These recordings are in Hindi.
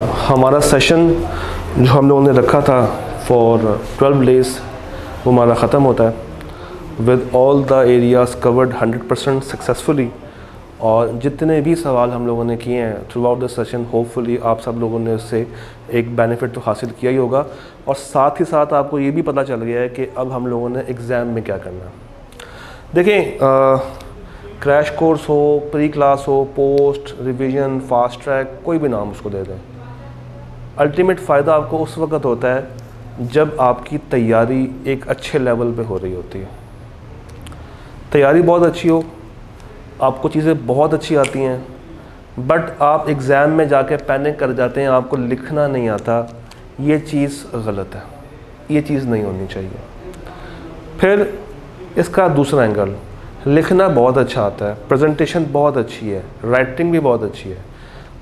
हमारा सेशन जो हम लोगों ने रखा था फॉर 12 डेज़ वो हमारा ख़त्म होता है with all the areas covered 100% successfully. और जितने भी सवाल हम लोगों ने किए हैं through out the session, hopefully आप सब लोगों ने उससे एक बेनिफिट तो हासिल किया ही होगा। और साथ ही साथ आपको ये भी पता चल गया है कि अब हम लोगों ने एग्ज़ाम में क्या करना है। देखें, क्रैश कोर्स हो, प्री क्लास हो, पोस्ट, रिवीजन, फास्ट ट्रैक, कोई भी नाम उसको दे दें, अल्टीमेट फ़ायदा आपको उस वक़्त होता है जब आपकी तैयारी एक अच्छे लेवल पे हो रही होती है। तैयारी बहुत अच्छी हो, आपको चीज़ें बहुत अच्छी आती हैं, बट आप एग्ज़ाम में जाके पैनिक कर जाते हैं, आपको लिखना नहीं आता। ये चीज़ गलत है, ये चीज़ नहीं होनी चाहिए। फिर इसका दूसरा एंगल, लिखना बहुत अच्छा आता है, प्रेजेंटेशन बहुत अच्छी है, राइटिंग भी बहुत अच्छी है,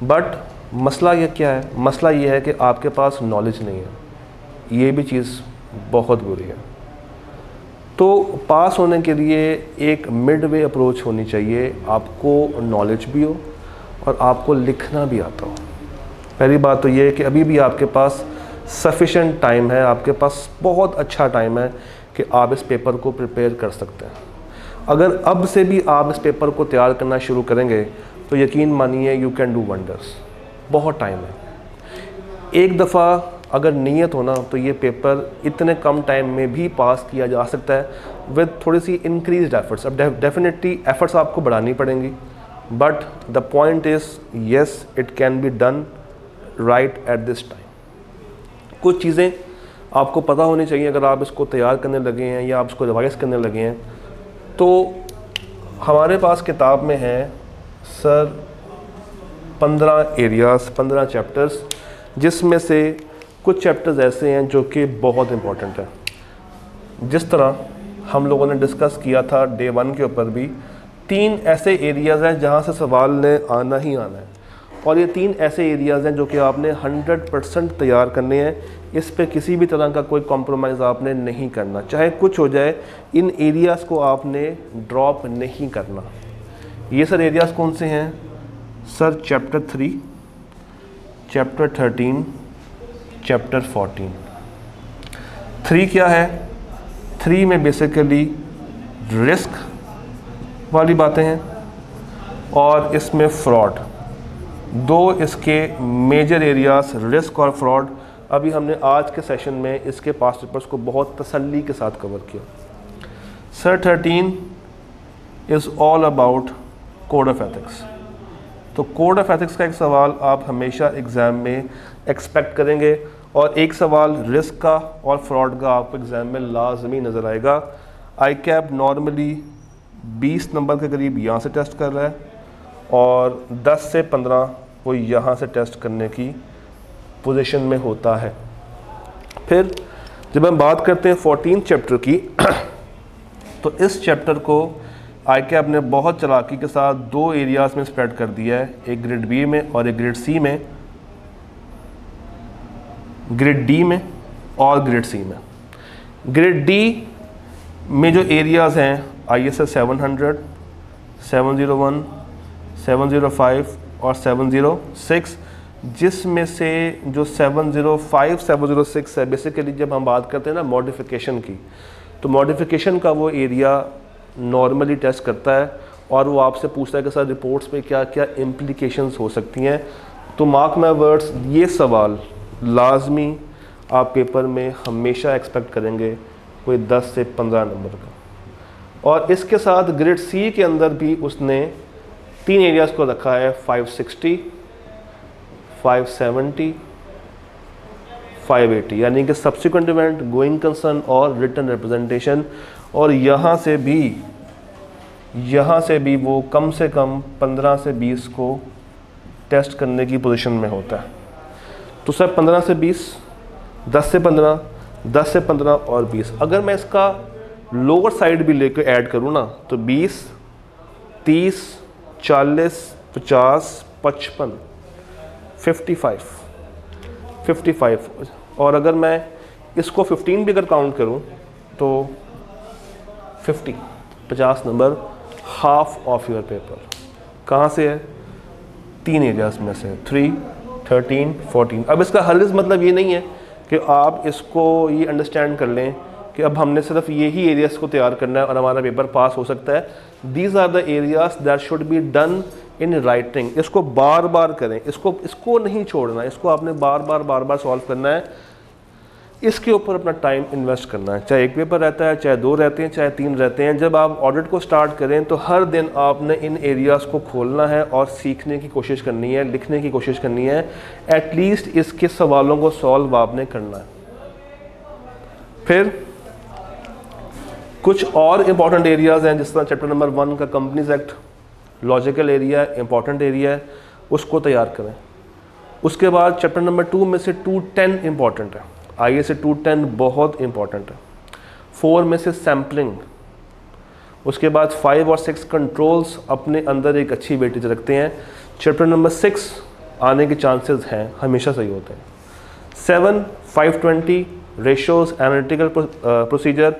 बट मसला ये क्या है? मसला ये है कि आपके पास नॉलेज नहीं है। ये भी चीज़ बहुत बुरी है। तो पास होने के लिए एक मिड वे अप्रोच होनी चाहिए। आपको नॉलेज भी हो और आपको लिखना भी आता हो। पहली बात तो ये है कि अभी भी आपके पास सफिशेंट टाइम है, आपके पास बहुत अच्छा टाइम है कि आप इस पेपर को प्रिपेयर कर सकते हैं। अगर अब से भी आप इस पेपर को तैयार करना शुरू करेंगे तो यकीन मानिए यू कैन डू वंडर्स। बहुत टाइम है। एक दफ़ा अगर नीयत हो ना तो ये पेपर इतने कम टाइम में भी पास किया जा सकता है विद थोड़ी सी इंक्रीज्ड एफर्ट्स। अब डेफिनेटली एफर्ट्स आपको बढ़ानी पड़ेंगी, but the point is yes it can be done right at this time. कुछ चीज़ें आपको पता होनी चाहिए अगर आप इसको तैयार करने लगे हैं या आप इसको रिवाइज करने लगे हैं। तो हमारे पास किताब में है सर 15 एरियाज़, 15 चैप्टर्स, जिसमें से कुछ चैप्टर्स ऐसे हैं जो कि बहुत इम्पोर्टेंट है। जिस तरह हम लोगों ने डिस्कस किया था डे 1 के ऊपर भी, 3 ऐसे एरियाज़ हैं जहां से सवाल ने आना ही आना है। और ये 3 ऐसे एरियाज़ हैं जो कि आपने 100% तैयार करने हैं। इस पे किसी भी तरह का कोई कॉम्प्रोमाइज़ आपने नहीं करना, चाहे कुछ हो जाए। इन एरियाज़ को आपने ड्रॉप नहीं करना। ये सर एरियाज़ कौन से हैं? Sir chapter 3, chapter 13, chapter 14। 3 क्या है? 3 में बेसिकली रिस्क वाली बातें हैं और इसमें फ्रॉड। 2 इसके मेजर एरियाज, रिस्क और फ्रॉड, अभी हमने आज के सेशन में इसके पास्ट पेपर्स को बहुत तसल्ली के साथ कवर किया। Sir 13 is all about code of ethics. तो कोड ऑफ एथिक्स का एक सवाल आप हमेशा एग्ज़ाम में एक्सपेक्ट करेंगे और एक सवाल रिस्क का और फ्रॉड का आपको एग्ज़ाम में लाजमी नज़र आएगा। आई कैप नॉर्मली 20 नंबर के करीब यहाँ से टेस्ट कर रहा है और 10 से 15 वो यहाँ से टेस्ट करने की पोजीशन में होता है। फिर जब हम बात करते हैं 14 चैप्टर की तो इस चैप्टर को आई कैप ने बहुत चालाकी के साथ 2 एरियाज़ में स्प्रेड कर दिया है, एक ग्रेड बी में और एक ग्रेड सी में, ग्रेड डी में और ग्रेड सी में। ग्रेड डी में जो एरियाज़ हैं ISS 700, 701, 705 और 706, जिसमें से जो 705, 706 है, बेसिकली जब हम बात करते हैं ना मॉडिफिकेशन की, तो मॉडिफिकेशन का वो एरिया नॉर्मली टेस्ट करता है और वो आपसे पूछता है कि सर रिपोर्ट्स पे क्या क्या इम्प्लीकेशंस हो सकती हैं। तो मार्क माय वर्ड्स, ये सवाल लाजमी आप पेपर में हमेशा एक्सपेक्ट करेंगे कोई 10 से 15 नंबर का। और इसके साथ ग्रेड सी के अंदर भी उसने 3 एरियाज़ को रखा है, 560, 570, 580, यानी कि सब्सिक्वेंट इवेंट, गोइंग कंसर्न और रिटन रिप्रेजेंटेशन। और यहाँ से भी वो कम से कम 15 से 20 को टेस्ट करने की पोजीशन में होता है। तो सर 15 से 20, 10 से 15, 10 से 15 और 20, अगर मैं इसका लोअर साइड भी लेकर ऐड करूँ ना तो 20, 30, 40, 50, 55, 55 और अगर मैं इसको 15 भी अगर काउंट करूँ तो 50 number, half of your paper कहाँ से है? 3 एरियाज़ में से, 3, 13, 14। अब इसका हर्ज मतलब ये नहीं है कि आप इसको ये अंडरस्टैंड कर लें कि अब हमने सिर्फ यही एरियाज़ को तैयार करना है और हमारा पेपर पास हो सकता है। These are the areas that should be done in writing. इसको बार बार करें, इसको नहीं छोड़ना, इसको आपने बार बार सॉल्व करना है। इसके ऊपर अपना टाइम इन्वेस्ट करना है, चाहे एक पेपर रहता है, चाहे 2 रहते हैं, चाहे 3 रहते हैं। जब आप ऑडिट को स्टार्ट करें तो हर दिन आपने इन एरियाज़ को खोलना है और सीखने की कोशिश करनी है, लिखने की कोशिश करनी है। एटलीस्ट इसके सवालों को सॉल्व आपने करना है। फिर कुछ और इम्पॉर्टेंट एरियाज़ हैं, जिस तरह चैप्टर नंबर 1 का कंपनीज एक्ट, लॉजिकल एरिया है, इम्पॉर्टेंट एरिया है, उसको तैयार करें। उसके बाद चैप्टर नंबर 2 में से 210 इम्पॉर्टेंट है, आइए से 210 बहुत इंपॉर्टेंट है। 4 में से सैम्पलिंग, उसके बाद 5 और 6 कंट्रोल्स अपने अंदर एक अच्छी वेटेज रखते हैं। चैप्टर नंबर 6 आने के चांसेस हैं, हमेशा सही होते हैं। 7, 520 रेशोज, एनालिटिकल प्रोसीजर,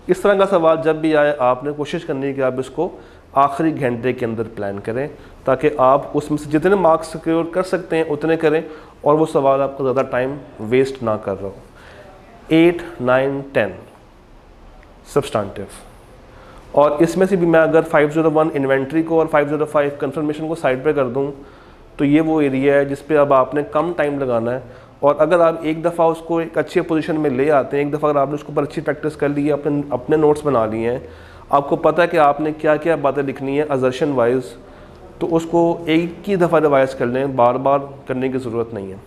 इस तरह का सवाल जब भी आए आपने कोशिश करनी है कि आप इसको आखिरी घंटे के अंदर प्लान करें, ताकि आप उसमें से जितने मार्क्स सिक्योर कर सकते हैं उतने करें और वो सवाल आपको ज़्यादा टाइम वेस्ट ना कर रहा हो। 8, 9, 10 सब्सटेंटिव, और इसमें से भी मैं अगर 501 इन्वेंट्री को और 505 कंफर्मेशन को साइड पे कर दूं तो ये वो एरिया है जिस पे अब आपने कम टाइम लगाना है। और अगर आप एक दफ़ा उसको एक अच्छी पोजीशन में ले आते हैं, एक दफ़ा अगर आपने उसके ऊपर अच्छी प्रैक्टिस कर ली है, अपने नोट्स बना लिए हैं, आपको पता है कि आपने क्या क्या बातें लिखनी है असर्शन वाइज, तो उसको एक ही दफ़ा रिवाइज कर लें, बार बार करने की ज़रूरत नहीं है।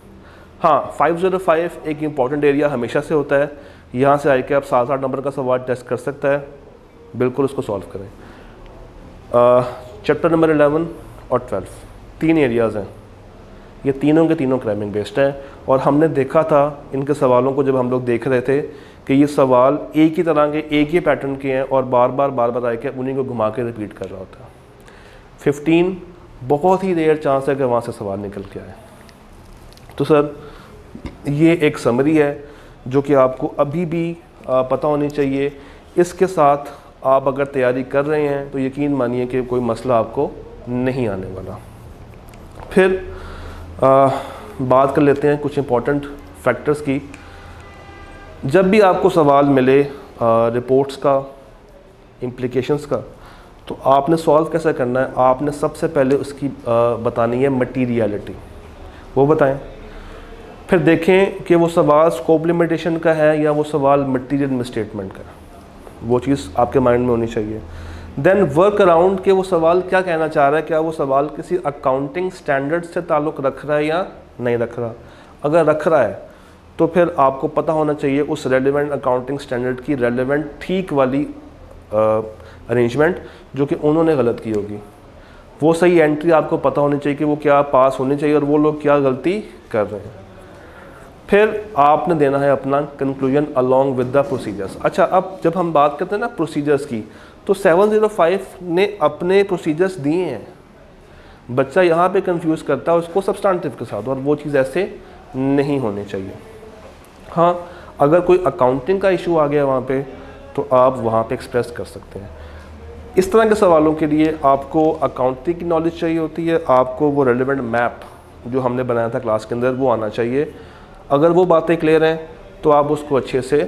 हाँ, 505 एक इम्पॉर्टेंट एरिया हमेशा से होता है, यहाँ से आके आप 7-8 नंबर का सवाल टेस्ट कर सकता है, बिल्कुल उसको सॉल्व करें। चैप्टर नंबर 11 और 12 3 एरियाज़ हैं, ये तीनों के तीनों क्रैमिंग बेस्ड हैं। और हमने देखा था इनके सवालों को जब हम लोग देख रहे थे कि ये सवाल एक ही तरह के, एक ही पैटर्न के हैं और बार बार आके उन्हीं को घुमा के रिपीट कर रहा होता है। 15 बहुत ही रेयर चांस है कि वहाँ से सवाल निकल के आए। तो सर ये एक समरी है जो कि आपको अभी भी पता होनी चाहिए। इसके साथ आप अगर तैयारी कर रहे हैं तो यकीन मानिए कि कोई मसला आपको नहीं आने वाला। फिर बात कर लेते हैं कुछ इम्पोर्टेंट फैक्टर्स की। जब भी आपको सवाल मिले रिपोर्ट्स का, इम्प्लिकेशंस का, तो आपने सॉल्व कैसे करना है, आपने सबसे पहले उसकी बतानी है मटीरियलिटी, वो बताएं। फिर देखें कि वो सवाल स्कोप लिमिटेशन का है या वो सवाल मटीरियल मिसस्टेटमेंट का, वो चीज़ आपके माइंड में होनी चाहिए। देन वर्क अराउंड के वो सवाल क्या कहना चाह रहा है, क्या वो सवाल किसी अकाउंटिंग स्टैंडर्ड से ताल्लुक़ रख रहा है या नहीं रख रहा। अगर रख रहा है तो फिर आपको पता होना चाहिए उस रेलिवेंट अकाउंटिंग स्टैंडर्ड की रेलिवेंट ठीक वाली अरेंजमेंट जो कि उन्होंने गलत की होगी, वो सही एंट्री आपको पता होनी चाहिए कि वो क्या पास होनी चाहिए और वो लोग क्या गलती कर रहे हैं। फिर आपने देना है अपना conclusion along with the procedures. अच्छा, अब जब हम बात करते हैं ना प्रोसीजर्स की, तो 705 ने अपने प्रोसीजर्स दिए हैं। बच्चा यहाँ पे कंफ्यूज करता है उसको सब्सटेंटिव के साथ, और वो चीज़ ऐसे नहीं होनी चाहिए। हाँ, अगर कोई अकाउंटिंग का इशू आ गया वहाँ पे तो आप वहाँ पे एक्सप्रेस कर सकते हैं। इस तरह के सवालों के लिए आपको अकाउंटिंग की नॉलेज चाहिए होती है, आपको वो रेलिवेंट मैप जो हमने बनाया था क्लास के अंदर वो आना चाहिए। अगर वो बातें क्लियर हैं तो आप उसको अच्छे से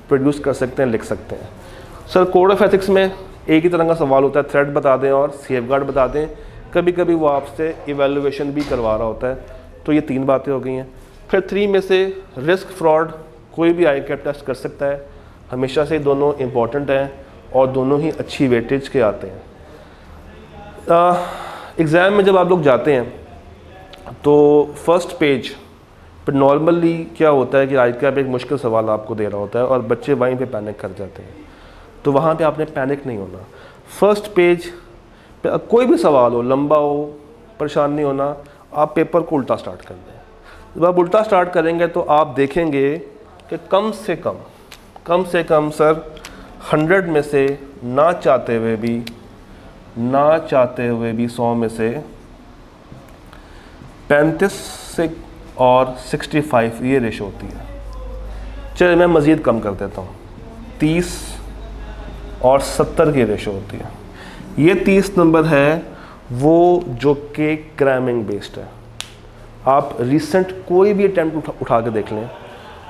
प्रोड्यूस कर सकते हैं, लिख सकते हैं। सर कोड ऑफ एथिक्स में एक ही तरह का सवाल होता है, थ्रेट बता दें और सेफगार्ड बता दें। कभी कभी वो आपसे इवैल्यूएशन भी करवा रहा होता है। तो ये 3 बातें हो गई हैं। फिर 3 में से रिस्क फ्रॉड, कोई भी ICAP टेस्ट कर सकता है, हमेशा से दोनों इम्पॉर्टेंट हैं और दोनों ही अच्छी वेटेज के आते हैं। एग्ज़ाम में जब आप लोग जाते हैं तो फर्स्ट पेज पर नॉर्मली क्या होता है कि ICAP एक मुश्किल सवाल आपको दे रहा होता है और बच्चे वहीं पे पैनिक कर जाते हैं। तो वहाँ पे आपने पैनिक नहीं होना। फर्स्ट पेज पे कोई भी सवाल हो, लंबा हो, परेशान नहीं होना, आप पेपर को उल्टा स्टार्ट कर दें। जब आप उल्टा स्टार्ट करेंगे तो आप देखेंगे कि कम से कम सर 100 में से ना चाहते हुए भी 100 में से 35 से और 65 ये रेशो होती है। चलिए मैं मज़ीद कम कर देता हूँ, 30 और 70 की रेशो होती है। ये 30 नंबर है वो जो कि क्रैमिंग बेस्ड है। आप रिसेंट कोई भी अटैम्प्ट उठा के देख लें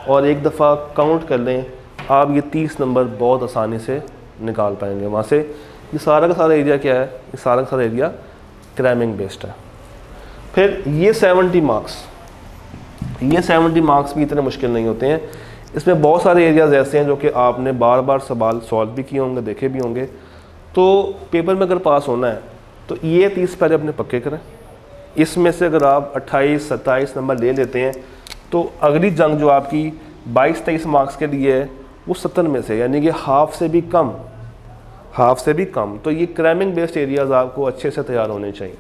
और एक दफ़ा काउंट कर लें, आप ये 30 नंबर बहुत आसानी से निकाल पाएंगे वहाँ से। ये सारा का सारा एरिया क्या है, ये सारा का सारा एरिया क्रैमिंग बेस्ड है। फिर ये 70 मार्क्स भी इतने मुश्किल नहीं होते हैं। इसमें बहुत सारे एरियाज़ ऐसे हैं जो कि आपने बार बार सवाल सॉल्व भी किए होंगे, देखे भी होंगे। तो पेपर में अगर पास होना है तो ये 30 पहले अपने पक्के करें। इसमें से अगर आप 28-27 नंबर ले लेते हैं तो अगली जंग जो आपकी 22-23 मार्क्स के लिए है वो 70 में से, यानी कि हाफ से भी कम। तो ये क्रैमिंग बेस्ड एरियाज़ आपको अच्छे से तैयार होने चाहिए।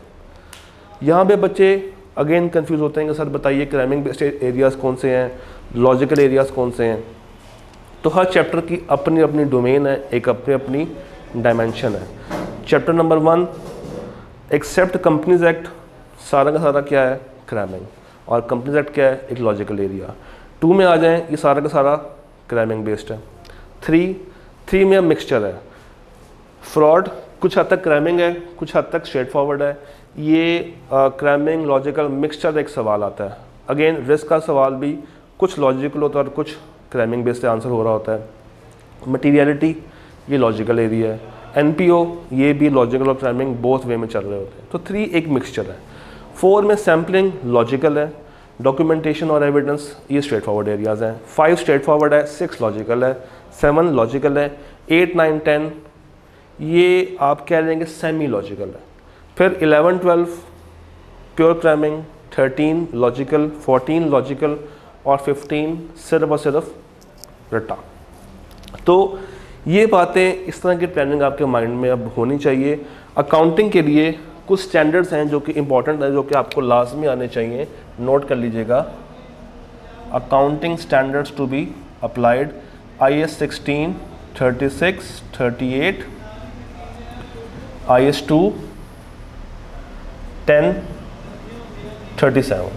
यहाँ पे बच्चे अगेन कंफ्यूज होते हैं कि सर बताइए क्रैमिंग बेस्ड एरियाज़ कौन से हैं, लॉजिकल एरियाज़ कौन से हैं। तो हर चैप्टर की अपनी अपनी डोमेन है, एक अपनी डायमेंशन है। Chapter number 1 except companies act, सारा का सारा क्या है, क्रैमिंग, और कंपनीज एक्ट क्या है, एक लॉजिकल एरिया। 2 में आ जाएं, ये सारा का सारा क्रैमिंग बेस्ड है। 3 में मिक्सचर है, फ्रॉड कुछ हद तक क्रैमिंग है, कुछ हद तक स्ट्रेट फॉरवर्ड है। ये क्रैमिंग लॉजिकल मिक्सचर एक सवाल आता है। अगेन रिस्क का सवाल भी कुछ लॉजिकल होता है और कुछ क्रैमिंग बेस्ड आंसर हो रहा होता है। मटीरियलिटी ये लॉजिकल एरिया है। NPO ये भी लॉजिकल और क्रैमिंग बोथ वे में चल रहे होते हैं। तो 3 एक मिक्सचर है। 4 में सैम्पलिंग लॉजिकल है, डॉक्यूमेंटेशन और एविडेंस ये स्ट्रेट फॉरवर्ड एरियाज़ हैं। 5 स्ट्रेट फॉरवर्ड है, 6 लॉजिकल है, 7 लॉजिकल है, 8, 9, 10 ये आप कह लेंगे सेमी लॉजिकल है। फिर 11, 12 प्योर क्रैमिंग, 13 लॉजिकल, 14 लॉजिकल और 15 सिर्फ और सिर्फ रट्टा। तो ये बातें, इस तरह की ट्रेनिंग आपके माइंड में अब होनी चाहिए। अकाउंटिंग के लिए कुछ स्टैंडर्ड्स हैं जो कि इंपॉर्टेंट है, जो कि आपको लाजमी आने चाहिए, नोट कर लीजिएगा। Accounting standards to be applied IS 16, 36, 38, IS 2, 10, 37।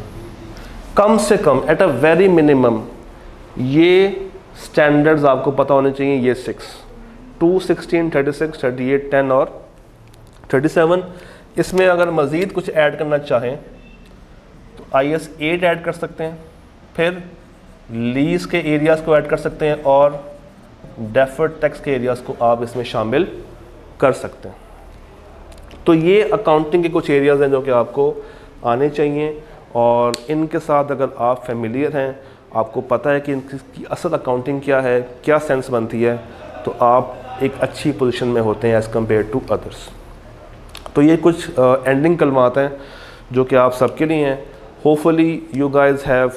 कम से कम एट अ वेरी मिनिमम ये स्टैंडर्ड्स आपको पता होने चाहिए। ये 2, 16, 36, 38, 10 और 37। इसमें अगर मज़ीद कुछ ऐड करना चाहें तो IS 8 ऐड कर सकते हैं, फिर लीज के एरियाज़ को ऐड कर सकते हैं और डेफर्ड टैक्स के एरियाज़ को आप इसमें शामिल कर सकते हैं। तो ये अकाउंटिंग के कुछ एरियाज़ हैं जो कि आपको आने चाहिए, और इनके साथ अगर आप फेमिलियर हैं, आपको पता है कि इनकी असल अकाउंटिंग क्या है, क्या सेंस बनती है, तो आप एक अच्छी पोजीशन में होते हैं एज़ कम्पेयर टू अदर्स। तो ये कुछ एंडिंग कलमात हैं जो कि आप सबके लिए हैं। Hopefully you guys have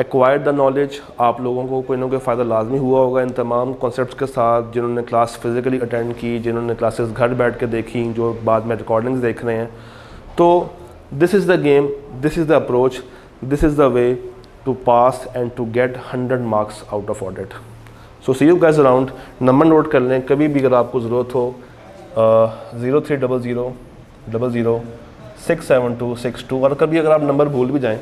acquired the knowledge. आप लोगों को कोई ना कोई फ़ायदा लाजमी हुआ होगा इन तमाम कॉन्सेप्ट्स के साथ, जिन्होंने क्लास फिज़िकली अटेंड की, जिन्होंने क्लासेस घर बैठ के देखी, जो बाद में रिकॉर्डिंग्स देख रहे हैं। तो this is the game, this is the approach, this is the way to pass and to get 100 marks out of audit. So see you guys around. Number note कर लें, कभी भी अगर आपको ज़रूरत हो 0300 00 672 62, और कभी अगर आप नंबर भूल भी जाएं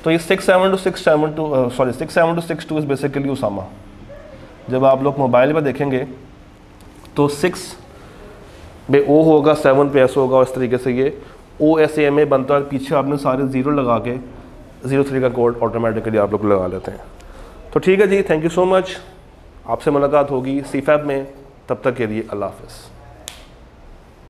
तो ये 672 इज़ बेसिकली उसामा। जब आप लोग मोबाइल पर देखेंगे तो 6 पे O होगा, 7 पे S होगा, और इस तरीके से ये OSAMA बनता है। पीछे आपने सारे ज़ीरो लगा के 03 का कोड ऑटोमेटिकली आप लोग लगा लेते हैं। तो ठीक है जी, थैंक यू सो मच। आपसे मुलाकात होगी CFAB में, तब तक के लिए अल्लाह हाफ़िज़।